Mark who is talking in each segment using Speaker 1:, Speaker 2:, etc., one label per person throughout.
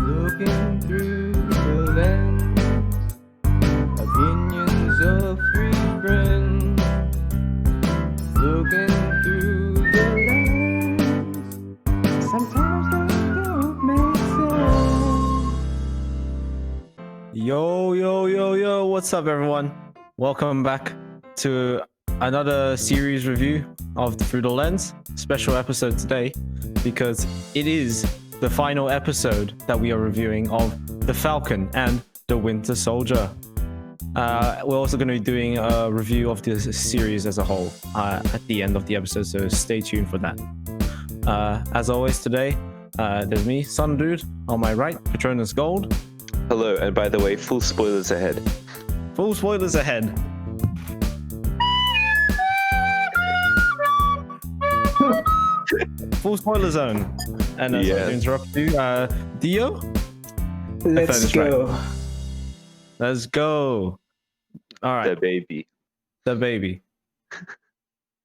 Speaker 1: Looking through the lens, opinions of three friends. Looking through the lens, sometimes they don't make sense. Yo, what's up everyone? Welcome back to another series review of Through the Lens. Special episode today because it is the final episode that we are reviewing of The Falcon and The Winter Soldier. We're also going to be doing a review of this series as a whole at the end of the episode, so stay tuned for that. As always today, there's me, Sun Dude, on my right, Patronus Gold.
Speaker 2: Hello, and by the way, full spoilers ahead.
Speaker 1: Full spoilers ahead. Full spoiler zone. And sorry to interrupt you, Dio?
Speaker 3: Let's go.
Speaker 1: Right. Let's go. All right. The baby.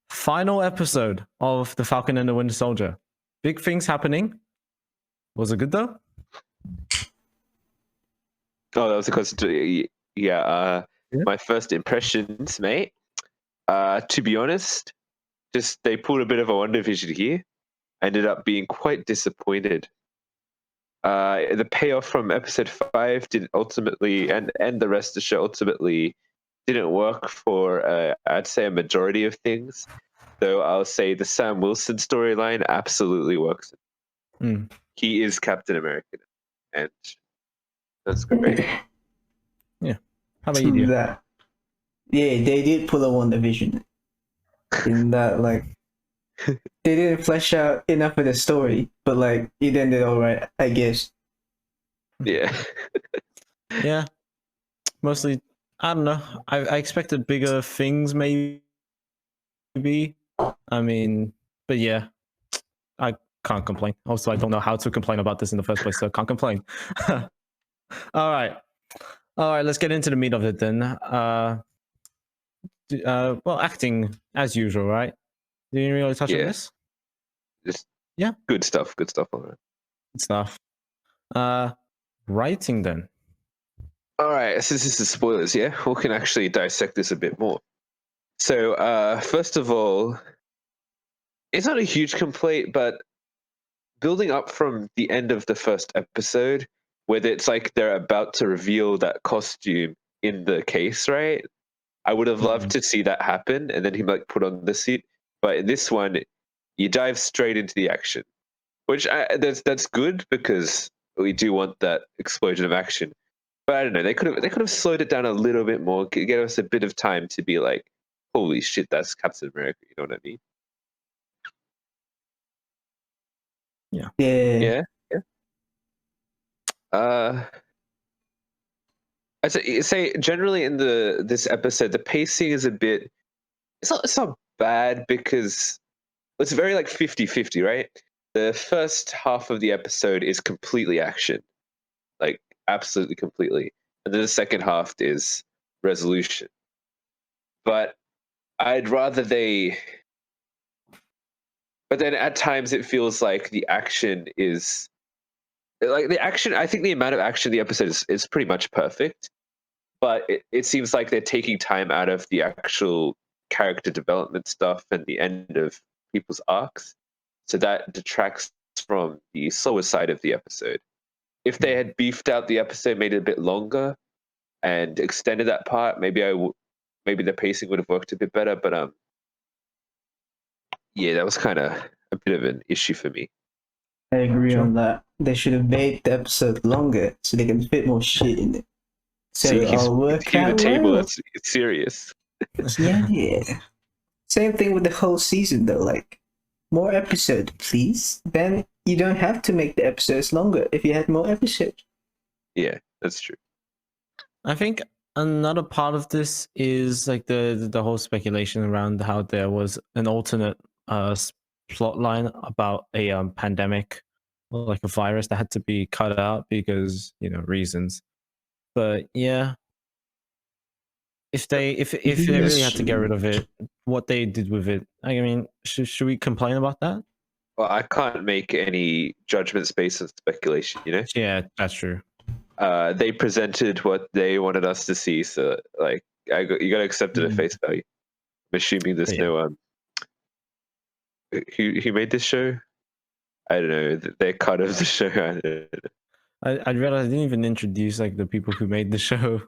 Speaker 1: Final episode of The Falcon and the Winter Soldier. Big things happening. Was it good though?
Speaker 2: Oh, that was a question. Yeah. My first impressions, mate. To be honest, just they pulled a bit of a WandaVision here. Ended up being quite disappointed. The payoff from episode 5 didn't ultimately, and the rest of the show ultimately didn't work for, I'd say, a majority of things. Though I'll say the Sam Wilson storyline absolutely works. He is Captain America, and that's great.
Speaker 1: Yeah. How about you, Dio?
Speaker 3: That. Yeah, they did pull a WandaVision in that, like, they didn't flesh out enough of the story, but like it ended all right, I guess.
Speaker 2: Yeah.
Speaker 1: Yeah. Mostly, I don't know. I expected bigger things, maybe. I mean, but yeah, I can't complain. Also, I don't know how to complain about this in the first place, so I can't complain. All right, let's get into the meat of it then. Well, acting as usual, right? Did you really touch on this?
Speaker 2: Just
Speaker 1: yeah,
Speaker 2: good stuff on it.
Speaker 1: Good stuff. Writing then.
Speaker 2: All right, since this is spoilers, yeah, we can actually dissect this a bit more. So, first of all, it's not a huge complaint, but building up from the end of the first episode, where it's like they're about to reveal that costume in the case, right? I would have loved to see that happen, and then he like put on the suit. But in this one, you dive straight into the action, which that's good because we do want that explosion of action. But I don't know, they could have slowed it down a little bit more, get us a bit of time to be like, holy shit, that's Captain America. You know what I mean?
Speaker 3: Yeah.
Speaker 2: I'd say generally in this episode, the pacing is a bit. It's not bad because it's very like 50-50, right? The first half of the episode is completely action, like absolutely completely, and then the second half is resolution. But I'd rather they. But then at times it feels like the action is. Like the action, I think the amount of action in the episode is pretty much perfect, but it seems like they're taking time out of the actual character development stuff and the end of people's arcs, so that detracts from the slower side of the episode. If they had beefed out the episode, made it a bit longer, and extended that part, maybe maybe the pacing would have worked a bit better. But yeah, that was kind of a bit of an issue for me.
Speaker 3: I agree on that. They should have made the episode longer so they can fit more shit in it. So
Speaker 2: See,
Speaker 3: it'll work out
Speaker 2: the table.
Speaker 3: well.
Speaker 2: It's serious.
Speaker 3: Yeah. Same thing with the whole season though. Like, more episodes, please. Then you don't have to make the episodes longer if you had more episodes.
Speaker 2: Yeah, that's true.
Speaker 1: I think another part of this is like the whole speculation around how there was an alternate plot line about a pandemic or like a virus that had to be cut out because reasons. But yeah, if they really had to get rid of it, what they did with it, I mean, should we complain about that?
Speaker 2: well, I can't make any judgments based on speculation. You know,
Speaker 1: Yeah, that's true.
Speaker 2: they presented what they wanted us to see, so like you gotta accept it at face value. I'm assuming there's
Speaker 1: Yeah.
Speaker 2: no who made this show. I don't know their cut of the show. I don't know.
Speaker 1: I realized I didn't even introduce like the people who made the show.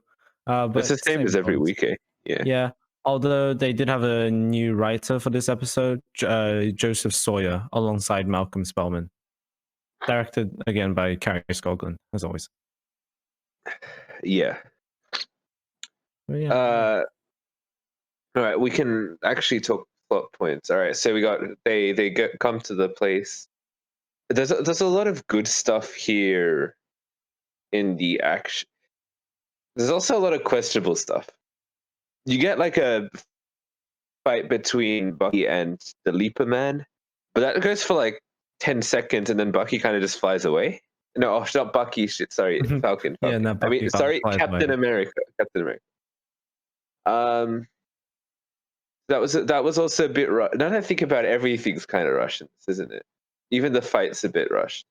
Speaker 1: But
Speaker 2: It's the same as every
Speaker 1: goes.
Speaker 2: week, eh? Yeah.
Speaker 1: Yeah. Although they did have a new writer for this episode, Joseph Sawyer, alongside Malcolm Spellman. Directed again by Carrie Scoglan, as always.
Speaker 2: Yeah.
Speaker 1: But yeah.
Speaker 2: All right, we can actually talk plot points. All right, so we got come to the place. There's a lot of good stuff here in the action. There's also a lot of questionable stuff. You get like a fight between Bucky and the Leaper Man, but that goes for like 10 seconds, and then Bucky kind of just flies away. No, oh, not Bucky. Shit, sorry, Falcon.
Speaker 1: Yeah,
Speaker 2: Falcon.
Speaker 1: no,
Speaker 2: I mean,
Speaker 1: Bucky
Speaker 2: sorry,
Speaker 1: flies
Speaker 2: Captain
Speaker 1: away.
Speaker 2: America. Captain America. That was also a bit rushed. Now that I think about it, everything's kind of Russian, isn't it? Even the fight's a bit rushed.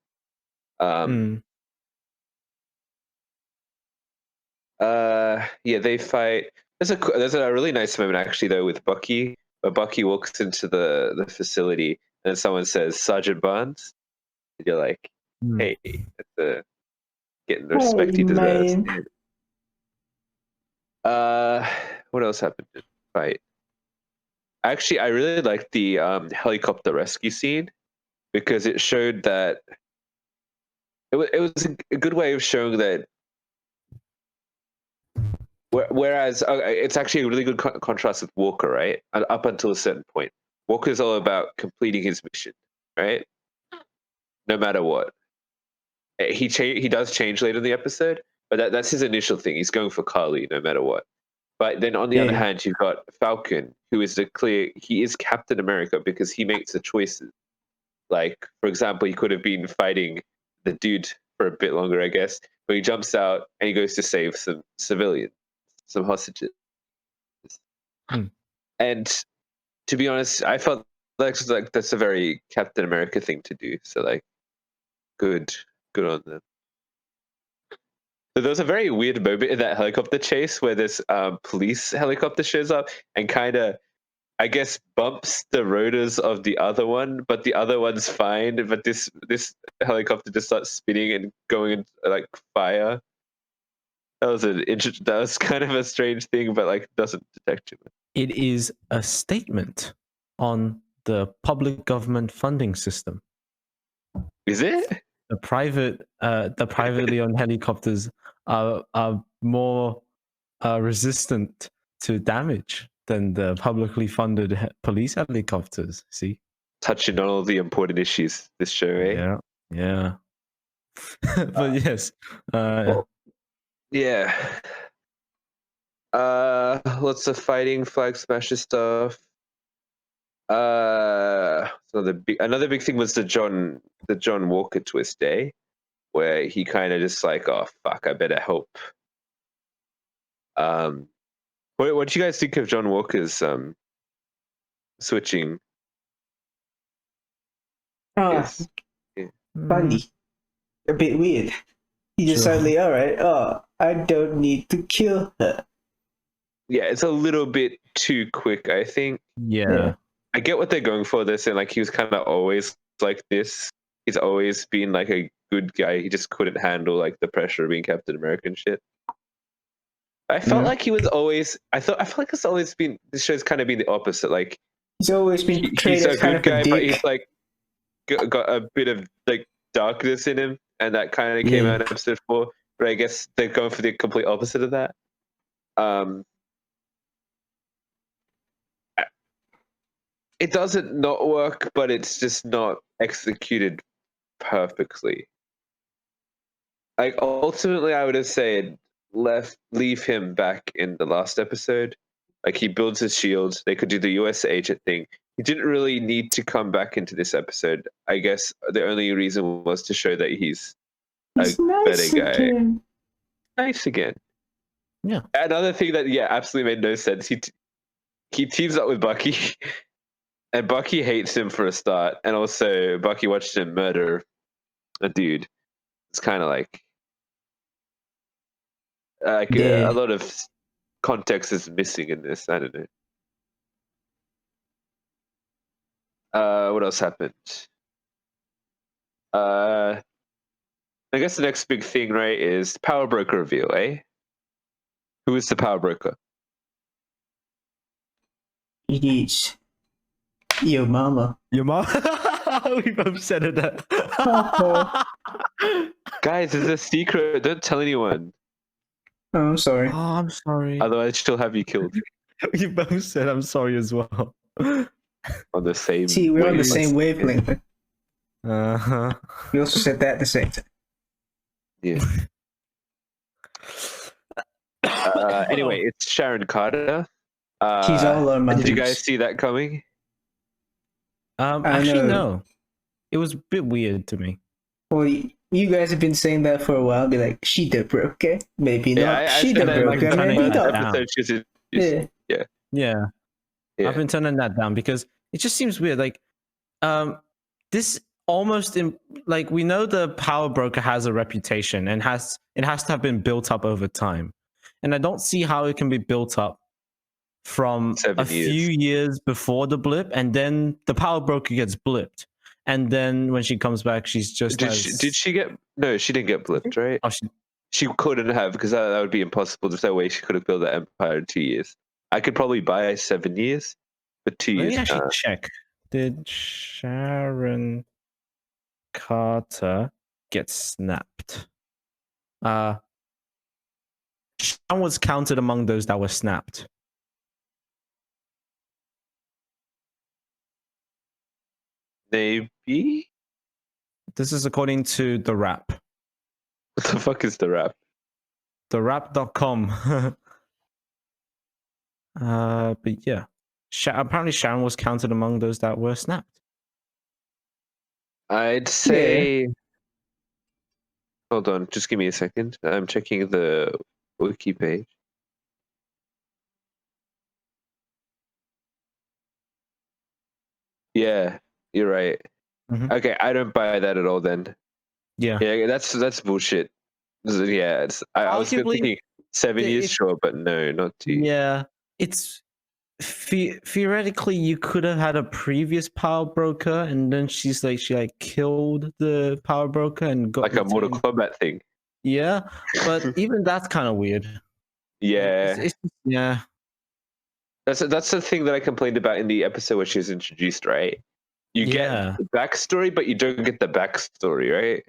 Speaker 2: Yeah, they fight. There's a really nice moment actually though with Bucky, where Bucky walks into the facility and someone says Sergeant Barnes, and you're like, hey, that's getting the respect he deserves.
Speaker 3: man.
Speaker 2: What else happened in the fight? Actually, I really liked the helicopter rescue scene because it showed that it was a good way of showing that. Whereas it's actually a really good contrast with Walker, right? And up until a certain point, Walker's all about completing his mission, right? No matter what. He does change later in the episode, but that's his initial thing. He's going for Karli no matter what. But then on the other
Speaker 3: Yeah.
Speaker 2: hand, you've got Falcon, who is he is Captain America because he makes the choices. Like, for example, he could have been fighting the dude for a bit longer, I guess, but he jumps out and he goes to save some civilians, some hostages. And to be honest, I felt like that's a very Captain America thing to do. So like, good on them. So there was a very weird moment in that helicopter chase where this police helicopter shows up and kind of, I guess, bumps the rotors of the other one, but the other one's fine. But this helicopter just starts spinning and going into like fire. That was kind of a strange thing, but like doesn't detect too much.
Speaker 1: It is a statement on the public government funding system.
Speaker 2: Is it?
Speaker 1: The privately owned helicopters are more resistant to damage than the publicly funded police helicopters. See,
Speaker 2: touching on all the important issues this show, eh?
Speaker 1: Yeah. But yes,
Speaker 2: yeah. Lots of fighting, flag smasher stuff. Another big thing was the John Walker twist, eh? Where he kind of just like, oh fuck, I better help. What do you guys think of John Walker's switching?
Speaker 3: Yes. Funny. A bit weird. He just suddenly, alright, I don't need to kill her.
Speaker 2: Yeah, it's a little bit too quick, I think.
Speaker 1: Yeah.
Speaker 2: I get what they're going for this, and like he was kind of always like this. He's always been like a good guy. He just couldn't handle like the pressure of being Captain America and shit. I felt like he was always. I feel like it's always been. This show's kind of been the opposite. Like
Speaker 3: he's always been portrayed
Speaker 2: he's
Speaker 3: as
Speaker 2: a
Speaker 3: kind
Speaker 2: good
Speaker 3: of a
Speaker 2: guy, but
Speaker 3: dick.
Speaker 2: he's like got a bit of like darkness in him, and that kind of came out in episode 4. But I guess they're going for the complete opposite of that. It doesn't not work, but it's just not executed perfectly. Like ultimately, I would have said leave him back in the last episode. Like he builds his shield. They could do the US agent thing. He didn't really need to come back into this episode. I guess the only reason was to show that he's a
Speaker 3: nice
Speaker 2: better guy.
Speaker 3: Again.
Speaker 2: Nice again.
Speaker 1: Yeah.
Speaker 2: Another thing that absolutely made no sense. He teams up with Bucky. And Bucky hates him for a start, and also Bucky watched him murder a dude. It's kind of like
Speaker 3: Yeah.
Speaker 2: a lot of context is missing in this. I don't know. What else happened? I guess the next big thing, right, is Power Broker reveal, eh? Who is the Power Broker?
Speaker 3: It is your mama.
Speaker 1: Your mom? We both said it.
Speaker 2: Guys, it's a secret. Don't tell anyone.
Speaker 3: Oh, I'm sorry.
Speaker 1: Oh, I'm sorry.
Speaker 2: Otherwise, she'll have you killed
Speaker 1: We both said I'm sorry as well.
Speaker 2: on the same.
Speaker 3: See, we're on the
Speaker 2: wave.
Speaker 3: same wavelength.
Speaker 1: Uh-huh.
Speaker 3: We also said that at the same time.
Speaker 2: Yeah. Anyway, it's Sharon Carter.
Speaker 3: She's all on my
Speaker 2: Did you
Speaker 3: dudes.
Speaker 2: guys see that coming?
Speaker 3: I
Speaker 1: Actually,
Speaker 3: know.
Speaker 1: no. It was a bit weird to me.
Speaker 3: Well, you guys have been saying that for a while. Be like, she the broker. Maybe
Speaker 2: Yeah,
Speaker 3: not.
Speaker 2: I
Speaker 3: She
Speaker 2: said
Speaker 3: the
Speaker 2: that in,
Speaker 3: broker.
Speaker 2: the
Speaker 3: Maybe
Speaker 2: first
Speaker 3: not.
Speaker 1: down.
Speaker 2: episode. She's
Speaker 3: Yeah.
Speaker 1: Yeah.
Speaker 2: Yeah.
Speaker 1: I've been turning that down because it just seems weird. Like, this almost like we know the power broker has a reputation and it has to have been built up over time, and I don't see how it can be built up from
Speaker 2: 7
Speaker 1: a few years before the blip, and then the power broker gets blipped, and then when she comes back, she's just
Speaker 2: Did she get? No, she didn't get blipped, right?
Speaker 1: Oh,
Speaker 2: She couldn't have, because that would be impossible. There's no way she could have built that empire in 2 years. I could probably buy 7 years, but 2
Speaker 1: let
Speaker 2: years.
Speaker 1: me actually check. Did Sharon Carter get snapped? Sharon was counted among those that were snapped.
Speaker 2: Maybe.
Speaker 1: This is according to the Wrap.
Speaker 2: What the fuck is the Wrap?
Speaker 1: TheWrap.com. But yeah, apparently Sharon was counted among those that were snapped.
Speaker 2: I'd say. Hold on, just give me a second. I'm checking the wiki page. Yeah, you're right.
Speaker 1: Mhm.
Speaker 2: Okay, I don't buy that at all. Then.
Speaker 1: Yeah.
Speaker 2: Yeah, that's bullshit. Yeah, I was
Speaker 1: Arguably,
Speaker 2: thinking 7 years, sure, but no, not 2 years.
Speaker 1: Yeah, it's theoretically you could have had a previous power broker, and then she killed the power broker and got
Speaker 2: Like a Mortal
Speaker 1: retained.
Speaker 2: Kombat thing.
Speaker 1: Yeah, but even that's kind of weird.
Speaker 2: Yeah,
Speaker 1: yeah.
Speaker 2: that's the thing that I complained about in the episode where she was introduced. Right, you
Speaker 1: Yeah.
Speaker 2: get the backstory, but you don't get the backstory. Right,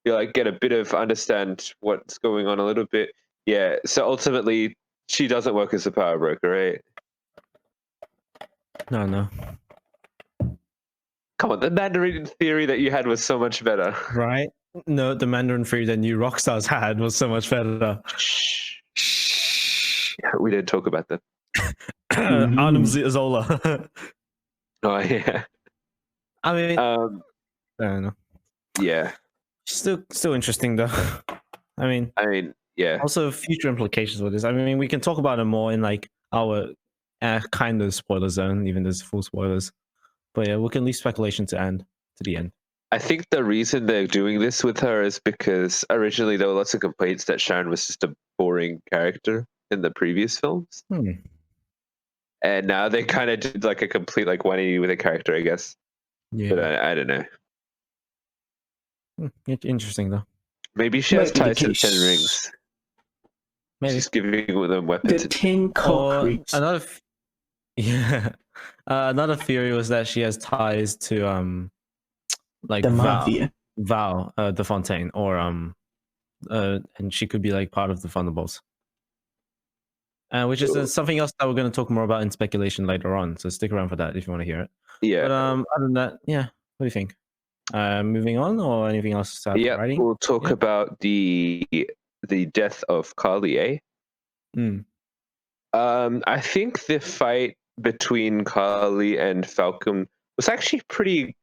Speaker 2: you like get a bit of understand what's going on a little bit. Yeah, so ultimately she doesn't work as a power broker, right?
Speaker 1: No.
Speaker 2: Come on, the Mandarin theory that you had was so much better.
Speaker 1: Right? No, the Mandarin theory that New Rockstars had was so much better.
Speaker 2: Shh. Yeah, we didn't talk about that.
Speaker 1: Arnim Zola.
Speaker 2: Oh yeah.
Speaker 1: I mean, I don't know.
Speaker 2: Yeah.
Speaker 1: Still interesting though. I mean,
Speaker 2: yeah.
Speaker 1: Also, future implications with this. I mean, we can talk about it more in like our kind of spoiler zone, even there's full spoilers. But yeah, we can leave speculation to the end.
Speaker 2: I think the reason they're doing this with her is because originally there were lots of complaints that Sharon was just a boring character in the previous films. And now they kind of did like a complete 180 with a character, I guess.
Speaker 1: Yeah.
Speaker 2: But I don't know.
Speaker 1: Interesting though.
Speaker 2: Maybe she has ties to the Ten Rings. Maybe. She's giving them weapons.
Speaker 3: The 10 cock rings.
Speaker 1: Another theory was that she has ties to like
Speaker 3: the Mafia.
Speaker 1: Val de Fontaine, or and she could be like part of the Thunderbolts. Which is something else that we're going to talk more about in speculation later on. So stick around for that if you want to hear it.
Speaker 2: Yeah.
Speaker 1: But other than that, yeah. What do you think? Moving on, or anything else?
Speaker 2: Yeah, we'll talk about the death of Karli, eh? I think the fight between Karli and Falcon was actually pretty.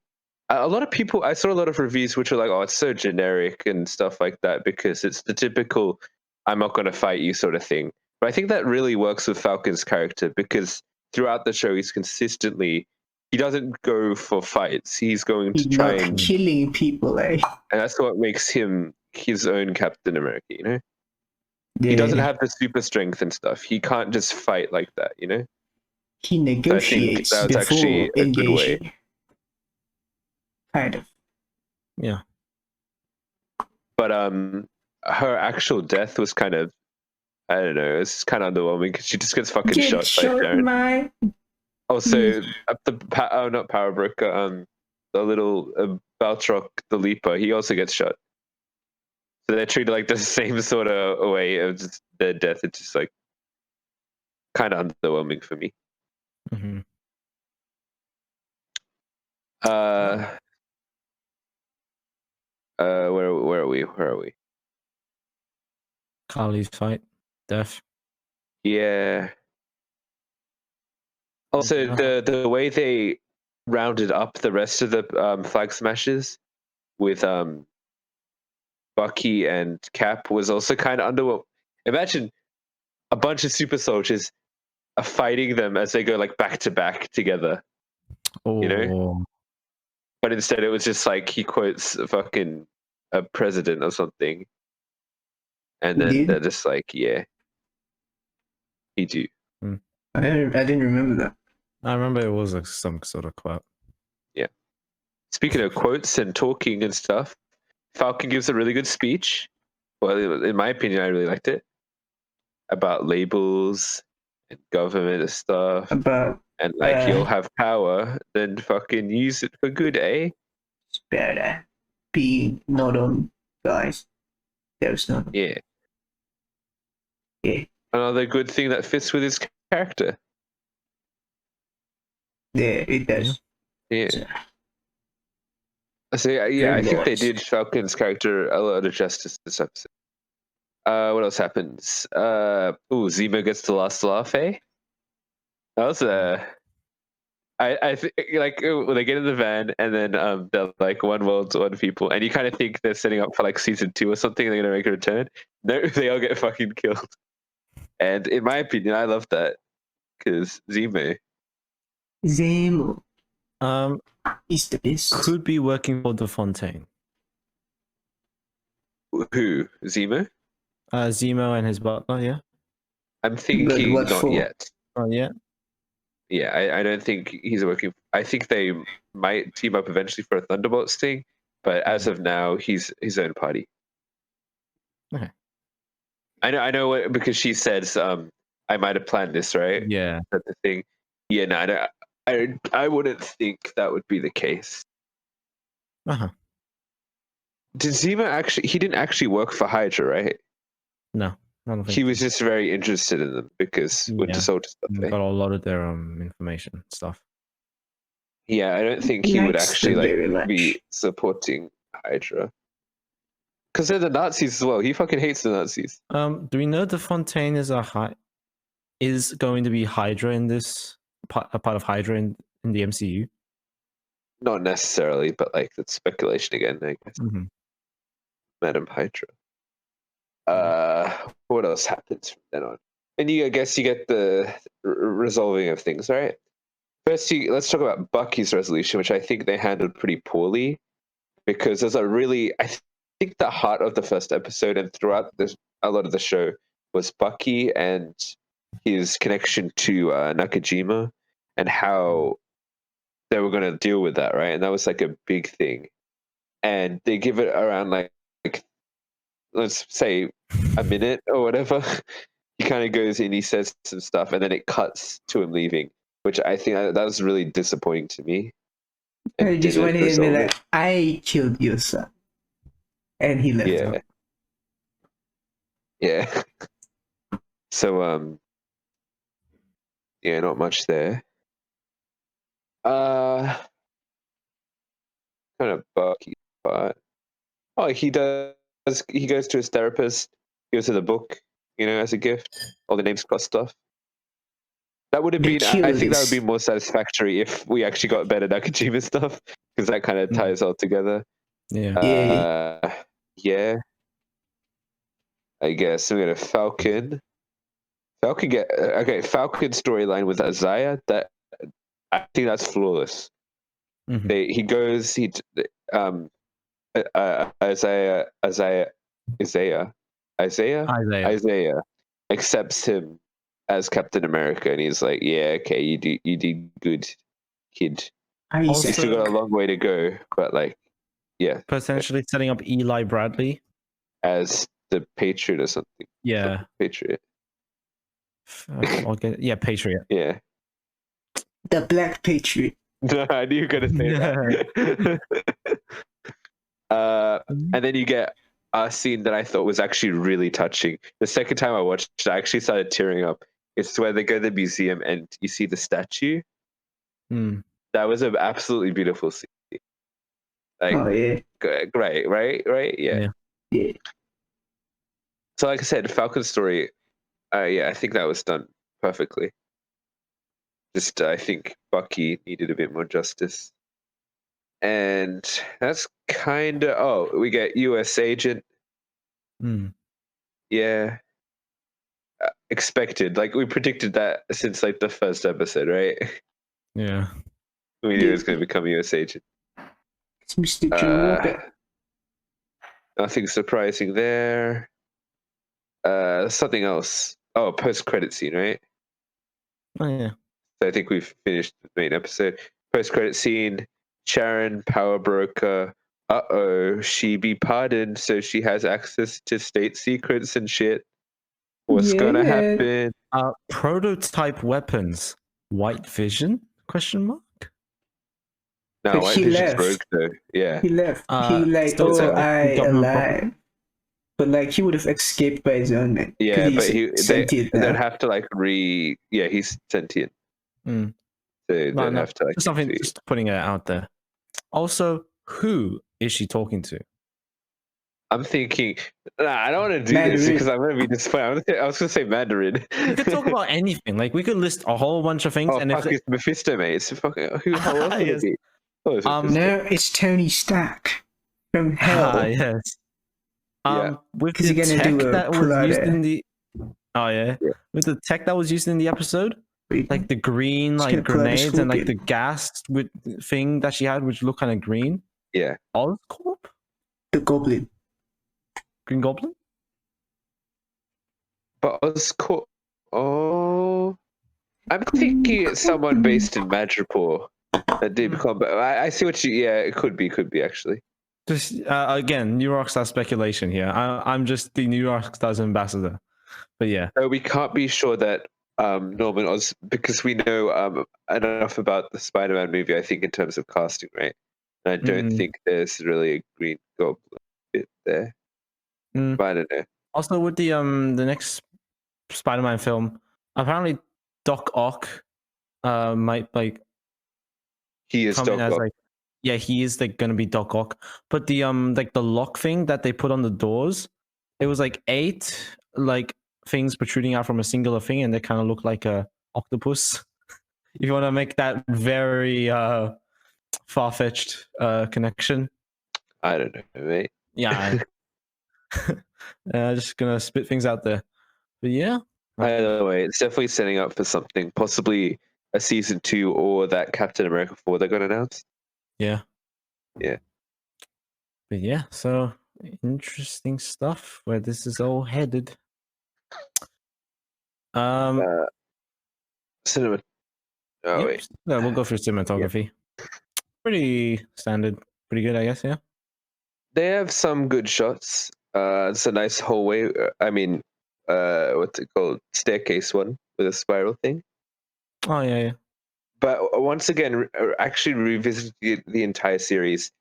Speaker 2: A lot of people, I saw a lot of reviews which were like, "Oh, it's so generic" and stuff like that, because it's the typical "I'm not going to fight you" sort of thing. But I think that really works with Falcon's character, because throughout the show he's consistently he doesn't go for fights. He's going to
Speaker 3: He's
Speaker 2: try
Speaker 3: not
Speaker 2: and
Speaker 3: killing people, eh?
Speaker 2: and that's what makes him his own Captain America, you know?
Speaker 3: Yeah.
Speaker 2: He doesn't have the super strength and stuff. He can't just fight like that, you know?
Speaker 3: He
Speaker 2: So I think
Speaker 3: negotiates
Speaker 2: that was actually
Speaker 3: before
Speaker 2: a good way.
Speaker 3: engaging. Kind of.
Speaker 1: Yeah.
Speaker 2: But her actual death was kind of, I don't know, it's kind of underwhelming because she just gets fucking
Speaker 3: Get
Speaker 2: shot by
Speaker 3: shot,
Speaker 2: Sharon.
Speaker 3: man.
Speaker 2: Also, not Power Broker, the little Baltrock, the Leaper, he also gets shot. So they're treated like the same sort of way of just their death. It's just like kind of underwhelming for me.
Speaker 1: Mm-hmm.
Speaker 2: Where are we? Where are we?
Speaker 1: Karli's fight, death.
Speaker 2: Yeah. Also,
Speaker 1: Yeah.
Speaker 2: the way they rounded up the rest of the Flag Smashers with Bucky and Cap was also kind of underwhelming. Imagine a bunch of super soldiers are fighting them as they go like back to back together,
Speaker 1: Oh,
Speaker 2: you know? But instead, it was just like he quotes fucking a president or something, and
Speaker 3: He
Speaker 2: then
Speaker 3: did?
Speaker 2: they're just like, yeah, he do.
Speaker 3: I didn't remember that.
Speaker 1: I remember it was like some sort of quote.
Speaker 2: Yeah. Speaking of quotes and talking and stuff, Falcon gives a really good speech. Well, in my opinion, I really liked it about labels and government and stuff.
Speaker 3: About
Speaker 2: And like, you'll have power, then fucking use it for good, eh?
Speaker 3: better being not on guys. There's not.
Speaker 2: Yeah.
Speaker 3: Yeah.
Speaker 2: Another good thing that fits with his character.
Speaker 3: Yeah, it does.
Speaker 2: Yeah.
Speaker 3: So,
Speaker 2: So yeah, I
Speaker 3: very
Speaker 2: think they
Speaker 3: large.
Speaker 2: did Falcon's character a lot of justice this episode. What else happens? Zemo gets the last laugh, eh? That was I think like when they get in the van and then they're like one world, one people, and you kind of think they're setting up for like season 2 or something. They're gonna make a return. No, they all get fucking killed. And in my opinion, I love that because Zemo.
Speaker 3: Zemo
Speaker 1: Um,
Speaker 3: is the best.
Speaker 1: could be working for the Fontaine.
Speaker 2: Who? Zemo?
Speaker 1: Zemo and his butler. Yeah.
Speaker 2: I'm
Speaker 3: But
Speaker 2: thinking
Speaker 3: what
Speaker 2: not
Speaker 3: for?
Speaker 2: yet.
Speaker 1: Oh yeah.
Speaker 2: Yeah, I don't think he's working. I think they might team up eventually for a Thunderbolts thing, but as of now, he's his own party.
Speaker 1: Okay.
Speaker 2: I know what, because she says, I might have planned this, right?
Speaker 1: Yeah.
Speaker 2: That the thing. Yeah, no, I wouldn't think that would be the case.
Speaker 1: Uh huh.
Speaker 2: Did Zemo actually? He didn't actually work for Hydra, right?
Speaker 1: No, I don't think
Speaker 2: He was just very interested in them because Winter
Speaker 1: Yeah.
Speaker 2: Soldier stuff.
Speaker 1: we
Speaker 2: Eh?
Speaker 1: got a lot of their information stuff.
Speaker 2: Yeah, I don't think
Speaker 3: He
Speaker 2: he would
Speaker 3: likes
Speaker 2: actually
Speaker 3: them
Speaker 2: like
Speaker 3: very much.
Speaker 2: be supporting Hydra. Because they're the Nazis as well. He fucking hates the Nazis.
Speaker 1: Do we know the Fontaine is going to be Hydra in this a part of Hydra in the MCU?
Speaker 2: Not necessarily, but like that's speculation again, I guess.
Speaker 1: Mm-hmm.
Speaker 2: Madam Hydra. What else happens from then on? And I guess you get the resolving of things, right? First, let's talk about Bucky's resolution, which I think they handled pretty poorly, because there's I think the heart of the first episode and throughout a lot of the show was Bucky and his connection to Nakajima and how they were going to deal with that, right? And that was like a big thing. And they give it around like let's say a minute or whatever. He kind of goes in, he says some stuff, and then it cuts to him leaving, which I think that was really disappointing to me.
Speaker 3: I
Speaker 2: And
Speaker 3: just
Speaker 2: didn't
Speaker 3: wanted him to be
Speaker 2: resolve
Speaker 3: like, I killed your son. And he left
Speaker 2: it.
Speaker 3: out.
Speaker 2: Yeah. So yeah, not much there. Kind of Bucky, but he does. He goes to his therapist. Gives her the book, as a gift. All the names plus stuff. That would have
Speaker 3: The
Speaker 2: been. I think that would be
Speaker 3: killers.
Speaker 2: more satisfactory if we actually got better Nakajima stuff, because that kind of ties all together.
Speaker 1: Yeah.
Speaker 2: Yeah. I guess we got a Falcon. Falcon storyline with Isaiah. I think that's flawless.
Speaker 1: Mhm.
Speaker 2: He goes. Isaiah
Speaker 1: Isaiah.
Speaker 2: accepts him as Captain America, and he's like, "Yeah, okay, you did good, kid. You
Speaker 3: Isaac.
Speaker 2: still got a long way to go, but like, yeah,
Speaker 1: Potentially setting up Eli Bradley.
Speaker 2: as the Patriot or something.
Speaker 1: Yeah.
Speaker 2: Patriot.
Speaker 1: Yeah, Patriot.
Speaker 2: Yeah.
Speaker 3: The Black Patriot.
Speaker 2: No, I knew you were gonna say that. And then you get a scene that I thought was actually really touching. The second time I watched it, I actually started tearing up. It's where they go to the museum and you see the statue.
Speaker 1: Mm.
Speaker 2: That was an absolutely beautiful scene. Like,
Speaker 3: Oh yeah.
Speaker 2: great, right? Yeah.
Speaker 3: Yeah.
Speaker 2: So, like I said, Falcon's story. Yeah, I think that was done perfectly. Just, I think Bucky needed a bit more justice. And that's kind of. Oh, we get U.S. Agent.
Speaker 1: Mm.
Speaker 2: Yeah. Expected. Like, we predicted that since, like, the first episode, right?
Speaker 1: Yeah.
Speaker 2: We knew he was going to become U.S. Agent.
Speaker 3: It's Mr. Joe Walker.
Speaker 2: Nothing surprising there. Something else. Oh, post-credit scene, right?
Speaker 1: Oh yeah.
Speaker 2: So I think we've finished the main episode. Post-credit scene. Sharon, power broker. She be pardoned, so she has access to state secrets and shit. What's gonna happen?
Speaker 1: Prototype weapons. White Vision? Question mark.
Speaker 2: No,
Speaker 3: But
Speaker 2: White
Speaker 3: he
Speaker 2: Vision's
Speaker 3: left.
Speaker 2: rogue though. Yeah.
Speaker 3: He left. He like,
Speaker 1: Still
Speaker 3: oh,
Speaker 1: technically
Speaker 3: I
Speaker 1: government
Speaker 3: alive.
Speaker 1: property.
Speaker 3: But like, he would have escaped by his own man.
Speaker 2: Yeah, but
Speaker 3: he's sentient
Speaker 2: they'd
Speaker 3: now.
Speaker 2: have to like Yeah, he's sentient.
Speaker 1: Mm.
Speaker 2: So
Speaker 1: No,
Speaker 2: they'd
Speaker 1: no.
Speaker 2: have to like.
Speaker 1: Just something. Just putting it out there. Also, who is she talking to?
Speaker 2: I'm thinking, I don't want to do this
Speaker 3: Mandarin.
Speaker 2: because I'm going to be disappointed. I was going to say Mandarin.
Speaker 1: We could talk about anything. Like we could list a whole bunch of things,
Speaker 2: Oh,
Speaker 1: and
Speaker 2: fuck,
Speaker 1: if
Speaker 2: it's Mephisto, mate. It's fucking. How else would
Speaker 1: Yes.
Speaker 2: it be? Oh, it's Mephisto.
Speaker 3: No, it's Tony Stark from hell.
Speaker 1: yes.
Speaker 2: Yeah.
Speaker 1: With
Speaker 3: 'Cause
Speaker 1: the
Speaker 3: you're gonna
Speaker 1: tech
Speaker 3: do a
Speaker 1: that was used
Speaker 3: pull-out
Speaker 1: in the. Oh yeah.
Speaker 2: Yeah.
Speaker 1: With the tech that was used in the episode, like the green
Speaker 3: Just
Speaker 1: like
Speaker 3: gonna pull out a
Speaker 1: grenades and like the
Speaker 3: scorpion.
Speaker 1: gas with thing that she had, which looked kind of green.
Speaker 2: Yeah.
Speaker 1: Oscorp?
Speaker 3: The Goblin.
Speaker 1: Green Goblin?
Speaker 2: But Oscorp. Oh. I'm thinking it's someone based in Madripoor that did combat. I see what you. Yeah, it could be actually.
Speaker 1: Just again, New Rockstar speculation here. I'm just the New Rockstar's ambassador. But yeah.
Speaker 2: No, we can't be sure that Norman Oz because we know enough about the Spider-Man movie. I think in terms of casting, right? And I don't think there's really a Green Goblin bit there. But I don't know.
Speaker 1: Also, with the next Spider-Man film, apparently Doc Ock might like
Speaker 2: He is
Speaker 1: come
Speaker 2: Doc
Speaker 1: in as
Speaker 2: Ock.
Speaker 1: like he is like gonna be Doc Ock. But the like the lock thing that they put on the doors, it was like 8 like things protruding out from a singular thing, and they kind of look like a octopus. If you want to make that very far-fetched connection.
Speaker 2: I don't know, mate.
Speaker 1: Yeah. Just gonna spit things out there. But yeah.
Speaker 2: Either way, it's definitely setting up for something, possibly a season 2 or that Captain America 4 they're going to announce.
Speaker 1: Yeah.
Speaker 2: Yeah.
Speaker 1: But yeah, so interesting stuff where this is all headed.
Speaker 2: Cinema. Oh, wait.
Speaker 1: No, we'll go through cinematography. Yeah. Pretty standard, pretty good, I guess. Yeah.
Speaker 2: They have some good shots. It's a nice hallway. I mean, what's it called? Staircase one with a spiral thing.
Speaker 1: Oh yeah.
Speaker 2: But once again, actually revisiting the entire series,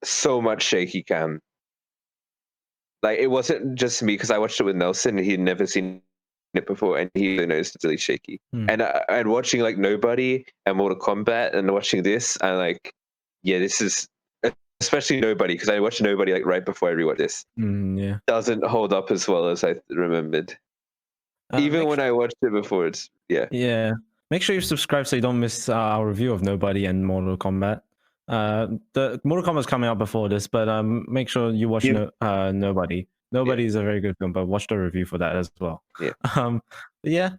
Speaker 2: so much shaky cam. Like it wasn't just me because I watched it with Nelson and he'd never seen it before, and he noticed it's really shaky. And watching like Nobody and Mortal Kombat and watching this, I'm like, yeah, this is especially Nobody because I watched Nobody like right before I rewatched this.
Speaker 1: Yeah,
Speaker 2: doesn't hold up as well as I remembered. Even when I watched it before, it's
Speaker 1: yeah. Make sure you subscribe so you don't miss our review of Nobody and Mortal Kombat. The Mortal Kombat's coming out before this, but make sure you watch Nobody. Nobody is a very good film, but watch the review for that as well.
Speaker 2: Yeah.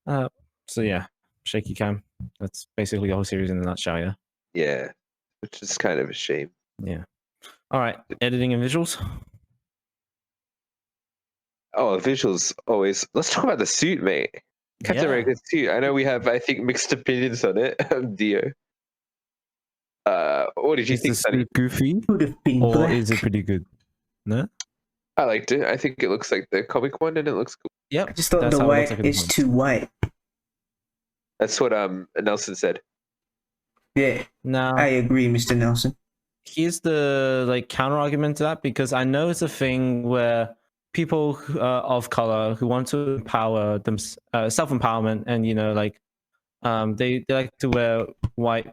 Speaker 1: So yeah, shaky cam. That's basically the whole series in a nutshell. Yeah.
Speaker 2: Yeah, which is kind of a shame.
Speaker 1: Yeah. All right. Editing and visuals.
Speaker 2: Oh, visuals always. Let's talk about the suit, mate. Captain
Speaker 1: Yeah.
Speaker 2: America's suit. I know we have, I think, mixed opinions on it. Dio. What did you
Speaker 1: Is the
Speaker 2: think, Sunny?
Speaker 1: suit goofy
Speaker 3: Would have been
Speaker 1: or
Speaker 3: black.
Speaker 1: is it pretty good? No.
Speaker 2: I liked it. I think it looks like the comic one, and it looks cool.
Speaker 1: Yep.
Speaker 3: I just thought
Speaker 1: That's
Speaker 3: the
Speaker 1: how it looks
Speaker 3: white
Speaker 1: like in the
Speaker 3: is
Speaker 1: comics.
Speaker 3: too white.
Speaker 2: That's what Nelson said.
Speaker 3: Yeah,
Speaker 1: Now,
Speaker 3: I agree, Mr. Nelson.
Speaker 1: here's the like counter argument to that, because I know it's a thing where people of color who want to empower them, self empowerment, and they like to wear white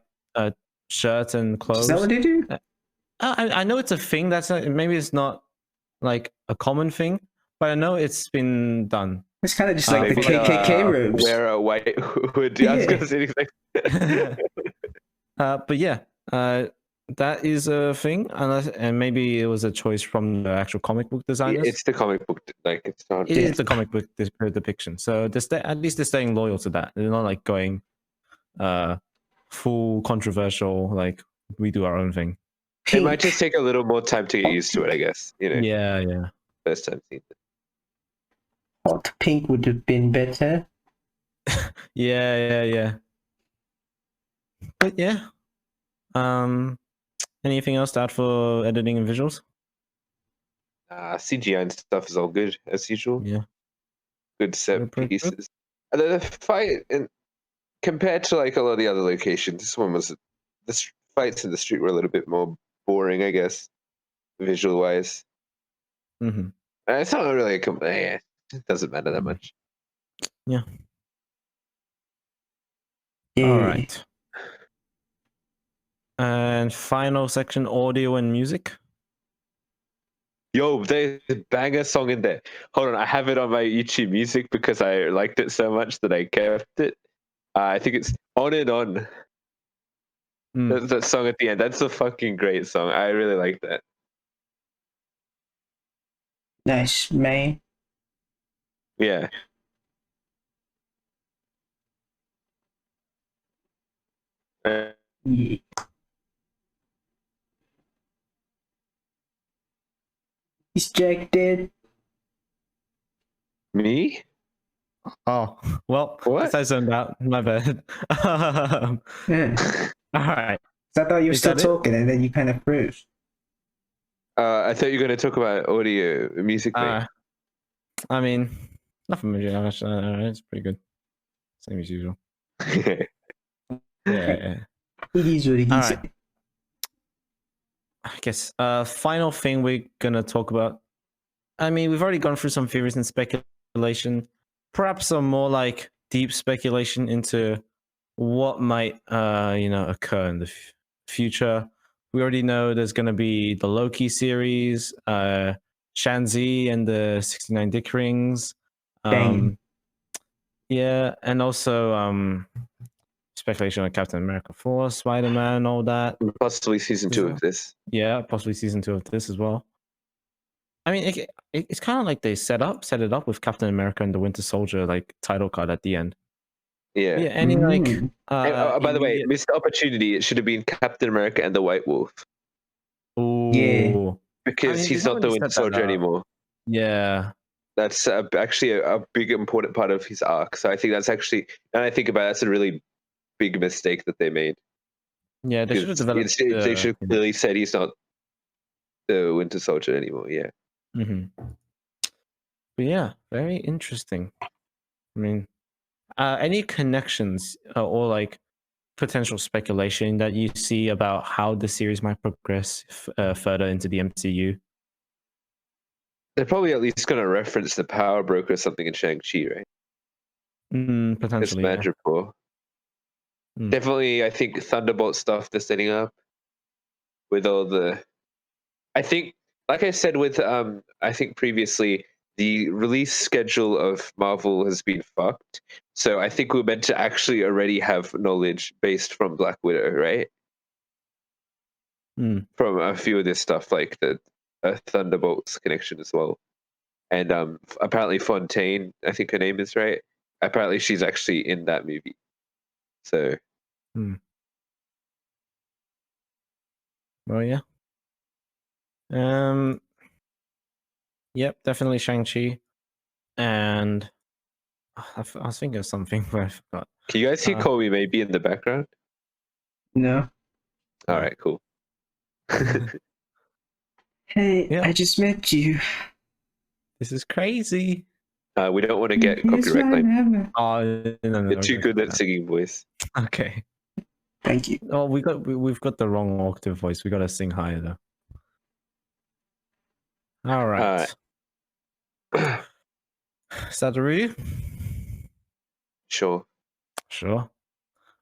Speaker 1: shirts and clothes.
Speaker 3: Is that what they do?
Speaker 1: I know it's a thing. Maybe it's not like a common thing, but I know it's been done.
Speaker 3: It's kind of just like the
Speaker 2: Maybe
Speaker 3: KKK robes.
Speaker 2: wear a white hood. I was
Speaker 3: Yeah.
Speaker 2: gonna say anything.
Speaker 1: But yeah, that is a thing, and maybe it was a choice from the actual comic book designers.
Speaker 2: It's the comic book. Like it's not.
Speaker 1: It is the comic book depiction, so at least they're staying loyal to that. They're not like going full controversial, like we do our own thing.
Speaker 2: It might just take a little more time to get used to it, I guess. You know,
Speaker 1: Yeah.
Speaker 2: first time seeing it.
Speaker 3: Hot pink would have been better.
Speaker 1: Yeah. But yeah. Anything else to add for editing and visuals?
Speaker 2: CGI and stuff is all good as usual.
Speaker 1: Yeah.
Speaker 2: Good set
Speaker 1: Good.
Speaker 2: pieces. And then the fight, and compared to like a lot of the other locations, this one was the fights in the street were a little bit more boring, I guess, visual wise.
Speaker 1: Mm-hmm.
Speaker 2: It's not really it doesn't matter that much.
Speaker 1: Yeah. All right. And final section, audio and music.
Speaker 2: Yo, there's a banger song in there. Hold on, I have it on my YouTube Music because I liked it so much that I kept it. I think it's On and On. That song at the end. That's a fucking great song. I really like that.
Speaker 3: Nice, man.
Speaker 2: Yeah.
Speaker 3: Yeah. Is Jack dead?
Speaker 2: Me?
Speaker 1: Oh, well,
Speaker 2: What?
Speaker 1: I zoned out. My bad.
Speaker 3: Yeah.
Speaker 1: All right.
Speaker 3: So I thought you were
Speaker 1: Is
Speaker 3: still
Speaker 1: that it?
Speaker 3: talking and then you kind of froze.
Speaker 2: I thought you were going to talk about audio music, mate.
Speaker 1: I mean, nothing major. It's pretty good. Same as usual. Yeah.
Speaker 3: It is what it is.
Speaker 1: All right. I guess final thing we're gonna talk about. I mean, we've already gone through some theories and speculation. Perhaps some more like deep speculation into what might occur in the future. We already know there's gonna be the Loki series, Shanzi and the 69 Dick Rings.
Speaker 3: Banging.
Speaker 1: Yeah, and also speculation on Captain America 4, Spider-Man, all that.
Speaker 2: Possibly season 2 of this.
Speaker 1: Yeah, possibly season 2 of this as well. I mean, it's kind of like they set it up with Captain America and the Winter Soldier like title card at the end.
Speaker 2: Yeah.
Speaker 1: Yeah. Any like?
Speaker 2: By the way, missed opportunity. It should have been Captain America and the White Wolf.
Speaker 1: Oh.
Speaker 3: Yeah.
Speaker 2: Because he's not the Winter Soldier anymore.
Speaker 1: Yeah.
Speaker 2: That's actually a big important part of his arc. So I think that's actually, and I think about it, that's a really big mistake that they made.
Speaker 1: Yeah, they should have developed.
Speaker 2: They should have clearly said he's not the Winter Soldier anymore. Yeah.
Speaker 1: Mm-hmm. But yeah, very interesting. I mean, any connections or like potential speculation that you see about how the series might progress further into the MCU?
Speaker 2: They're probably at least going to reference the Power Broker or something in Shang-Chi, right?
Speaker 1: Potentially.
Speaker 2: It's Madripoor. Definitely, I think Thunderbolt stuff they're setting up with all the. I think, like I said with I think previously, the release schedule of Marvel has been fucked. So I think we're meant to actually already have knowledge based from Black Widow, right? From a few of this stuff, like the Thunderbolts connection as well. And apparently Fontaine, I think her name is right. Apparently she's actually in that movie. So
Speaker 1: Well, yeah. Yep, definitely Shang-Chi. And I was thinking of something, but I forgot.
Speaker 2: can you guys see Kobe maybe in the background?
Speaker 3: No.
Speaker 2: All right, cool.
Speaker 3: Hey,
Speaker 1: Yeah.
Speaker 3: I just met you.
Speaker 1: This is crazy.
Speaker 2: We don't want to get
Speaker 3: Here's
Speaker 2: copyright
Speaker 3: my
Speaker 2: claim.
Speaker 3: number.
Speaker 1: Oh, no,
Speaker 2: You're too good at singing voice.
Speaker 1: Okay.
Speaker 3: Thank you.
Speaker 1: Oh, we've got the wrong octave voice. We got to sing higher though. All right. Is that the review?
Speaker 2: Sure.
Speaker 1: Sure.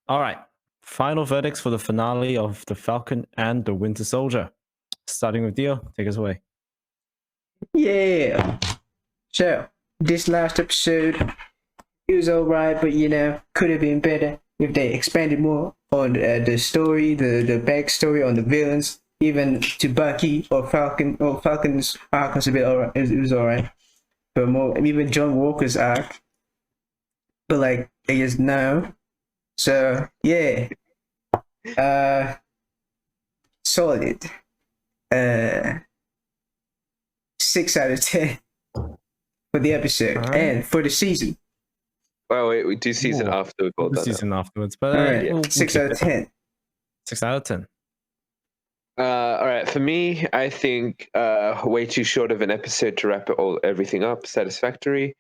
Speaker 1: All right. Final verdicts for the finale of The Falcon and the Winter Soldier. Starting with Dio, take us away.
Speaker 3: Yeah. So, this last episode, it was alright, but could have been better if they expanded more on the story, the backstory on the villains, even to Bucky or Falcon. Or Falcon's arc was a bit alright. It was alright, but more even John Walker's arc. But like, I guess no. So yeah, solid. 6 out of 10 for the episode and for the season.
Speaker 2: Well, wait, we do season after we've all
Speaker 1: The
Speaker 2: done
Speaker 1: season afterwards, but
Speaker 3: all right,
Speaker 1: we'll
Speaker 3: 6
Speaker 1: keep
Speaker 3: out of
Speaker 1: it.
Speaker 3: 10.
Speaker 1: 6 out of 10.
Speaker 2: All right, for me, I think way too short of an episode to wrap everything up. Satisfactory.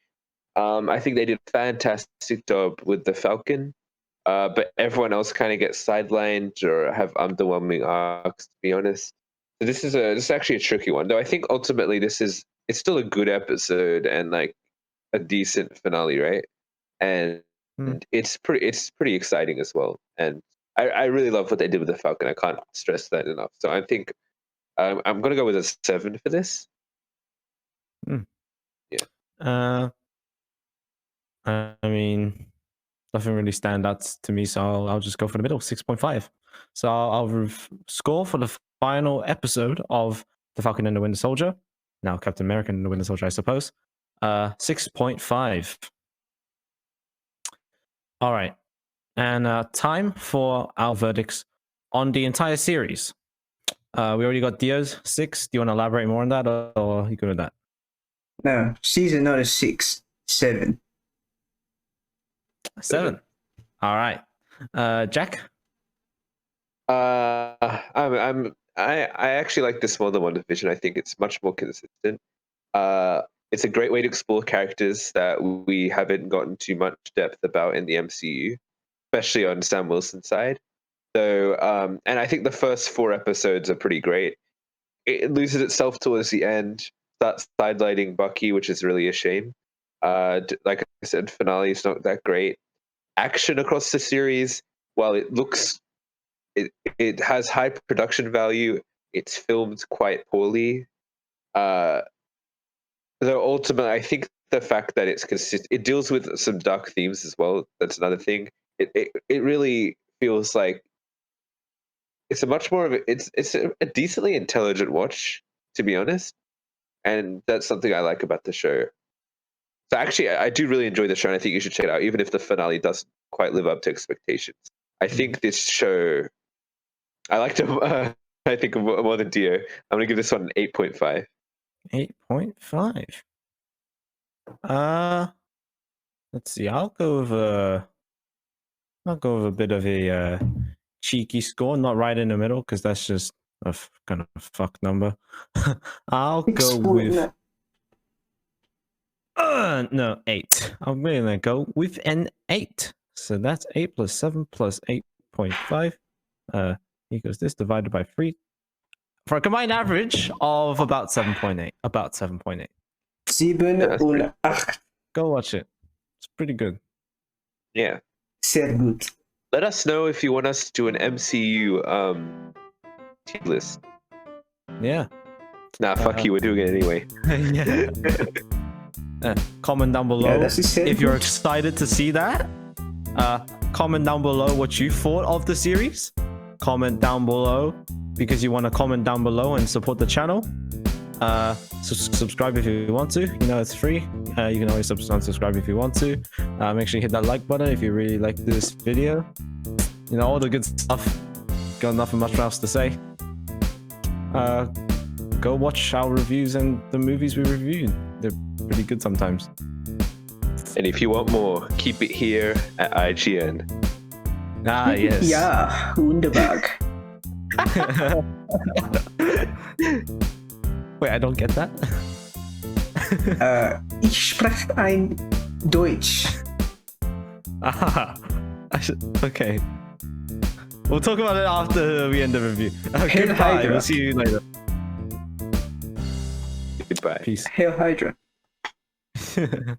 Speaker 2: I think they did a fantastic job with the Falcon, but everyone else kind of gets sidelined or have underwhelming arcs. To be honest, so this is actually a tricky one. Though I think ultimately it's still a good episode and like a decent finale, right? And it's pretty exciting as well. And I really love what they did with the Falcon. I can't stress that enough. So I think I'm gonna go with a 7 for this.
Speaker 1: Yeah. I mean, nothing really stand out to me, so I'll just go for the middle, 6.5. So I'll score for the final episode of The Falcon and the Winter Soldier, now Captain America and the Winter Soldier, I suppose, 6.5. All right, and time for our verdicts on the entire series. We already got Dio's 6. Do you want to elaborate more on that, or are you good with that?
Speaker 3: No, season not a 6, 7.
Speaker 1: 7. All right, Jack.
Speaker 2: I actually like this more than WandaVision. I think it's much more consistent. It's a great way to explore characters that we haven't gotten too much depth about in the MCU, especially on Sam Wilson's side. So, and I think the first 4 episodes are pretty great. It loses itself towards the end, starts sidelighting Bucky, which is really a shame. Like I said, finale is not that great. Action across the series, while it has high production value, it's filmed quite poorly. Though ultimately, I think the fact that it's consistent, it deals with some dark themes as well. That's another thing. It really feels like it's a much more of it's a decently intelligent watch, to be honest, and that's something I like about the show. So actually, I do really enjoy the show, and I think you should check it out, even if the finale doesn't quite live up to expectations. I think this show, I liked it. I think more than Dio. I'm gonna give this one an 8.5.
Speaker 1: 8.5. Let's see. I'll go with a bit of a cheeky score, not right in the middle, because that's just a kind of fuck number. I'll go with no 8. I'm gonna go with an 8. So that's 8 plus 7 plus 8.5 equals this divided by 3 for a combined average of about 7.8. About 7.8.
Speaker 3: 7 und 8.
Speaker 1: Go watch it. It's pretty good.
Speaker 2: Yeah.
Speaker 3: Sehr gut.
Speaker 2: Let us know if you want us to do an MCU tier list.
Speaker 1: Yeah.
Speaker 2: Nah, fuck you. We're doing it anyway.
Speaker 1: Yeah. Comment down below if you're excited to see that. Comment down below what you thought of the series. Comment down below because you want to comment down below and support the channel. Subscribe if you want to. It's free. You can always unsubscribe if you want to. Make sure you hit that like button if you really like this video. you know, all the good stuff. Got nothing much else to say. Go watch our reviews and the movies we reviewed. They're pretty good sometimes.
Speaker 2: And if you want more, keep it here at IGN.
Speaker 1: Ah, yes.
Speaker 3: Ja, wunderbar.
Speaker 1: Wait, I don't get that.
Speaker 3: Ich spreche ein Deutsch.
Speaker 1: Ah, okay. We'll talk about it after we end the review.
Speaker 3: Hail
Speaker 1: Goodbye.
Speaker 3: Hydra.
Speaker 1: We'll see you later.
Speaker 2: Goodbye.
Speaker 1: Peace.
Speaker 3: Hail Hydra.